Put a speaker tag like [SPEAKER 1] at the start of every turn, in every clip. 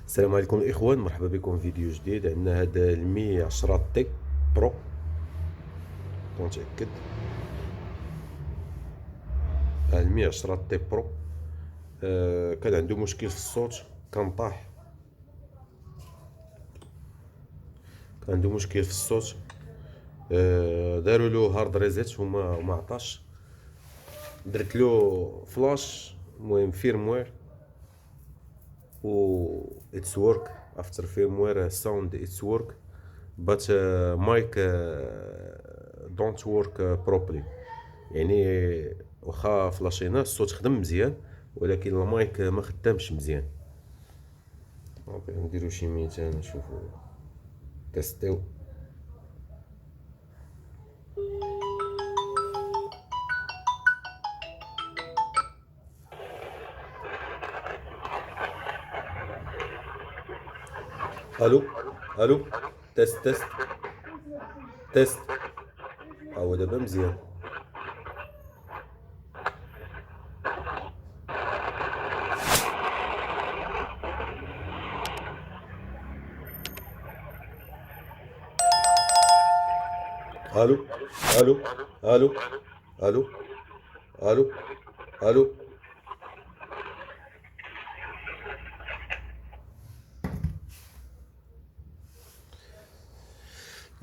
[SPEAKER 1] السلام عليكم الاخوان، مرحبا بكم في فيديو جديد. عندنا هذا المي 10 تي برو، نتاكد. المي 10 تي برو كان عنده مشكل في الصوت، كان طاح. كان عنده مشكل في الصوت. داروا له هارد ريزيت وما عطاش. درت له فلاش، المهم فيرموير، و اتس ورك افتر فيرموير ساوند اتس ورك but mic don't work properly. يعني واخا فلاشينا الصوت خدم مزيان، ولكن المايك ما خدامش مزيان. دونك نديرو شي ميتان نشوفو تيستيو. الو الو، تيست تيست تيست. هو دابا مزيان. الو الو الو الو الو الو.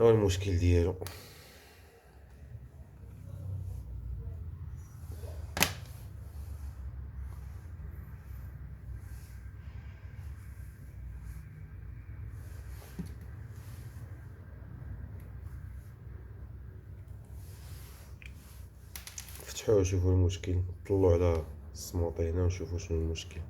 [SPEAKER 1] هو المشكل ديالو. فتحوه شوفوا المشكل، طلعوا على السموطي هنا ونشوفوا شنو المشكل.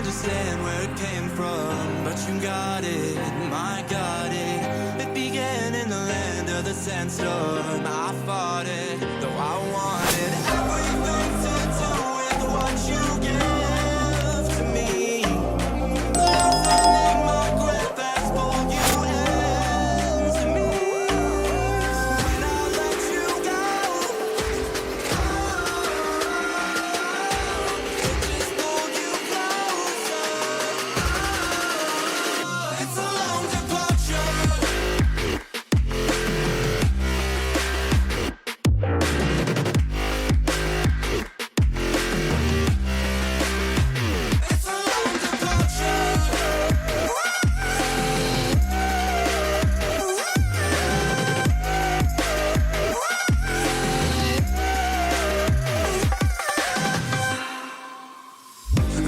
[SPEAKER 2] understand where it came from, but you got it, my got it. It began in the land of the sandstorm. I fought it, though I wanted everything to do with what you give to me. Loosening my grip as pulled you into me. When I let you go, it just pulled you closer. It's a long departure. It's a long departure.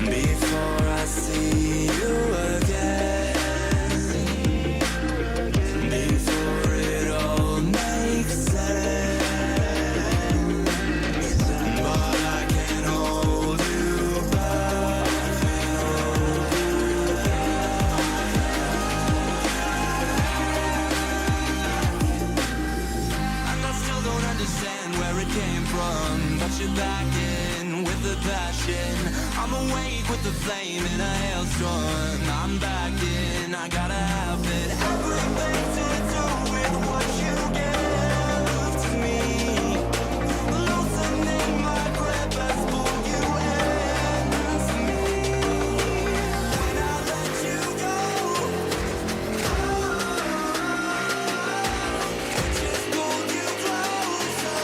[SPEAKER 2] Before I see you again, before it all makes sense, but I can't hold you back. And I still don't understand where it came from, but you're back in with the passion. I'm awake with the flame in a hailstorm. I'm back in, I gotta have it. Everything to do with what you give to me. Loosening my grip as pulled you into me. When I let you go, it just pulled you closer.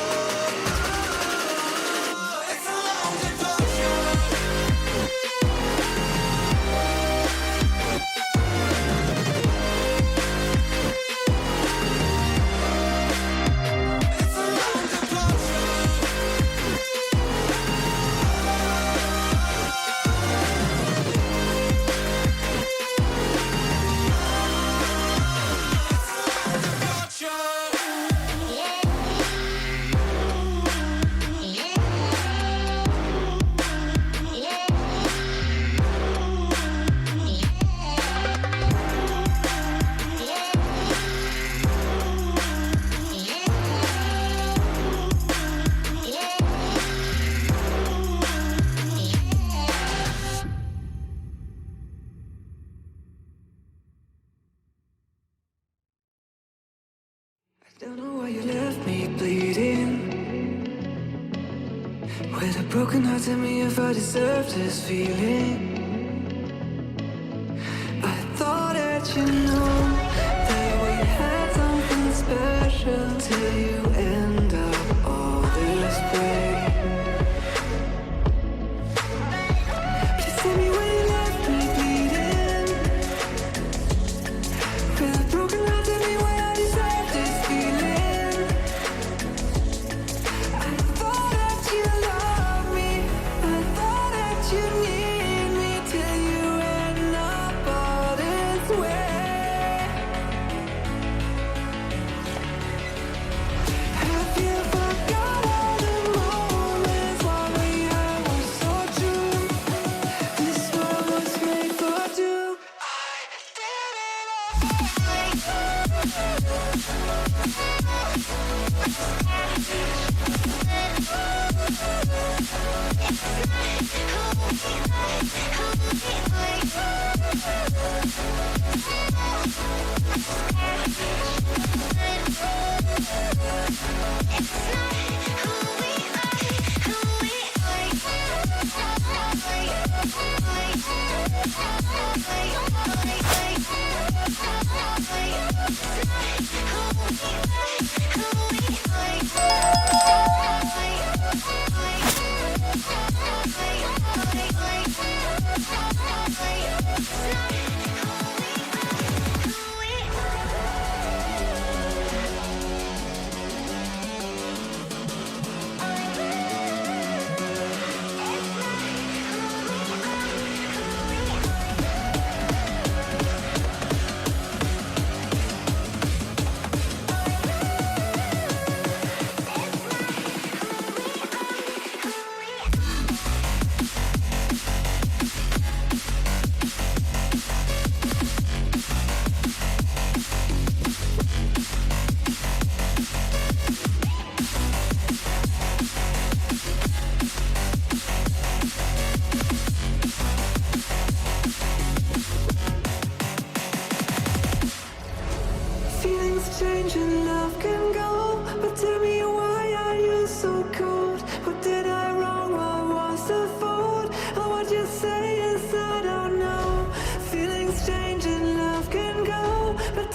[SPEAKER 2] It's a long departure. It's a long departure. Don't know why you left me bleeding, with a broken heart. Tell me if I deserve this feeling. I thought that you know that we had something special till you end up all this way. Please tell me why you left me bleeding, with a broken heart. Tell me why I deserve this feeling. I thought that you loved me, I thought that you need me, till you end up all this way. Have you forgot all the moments while we had were so true? This world was made for two. I did it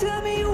[SPEAKER 2] Tell me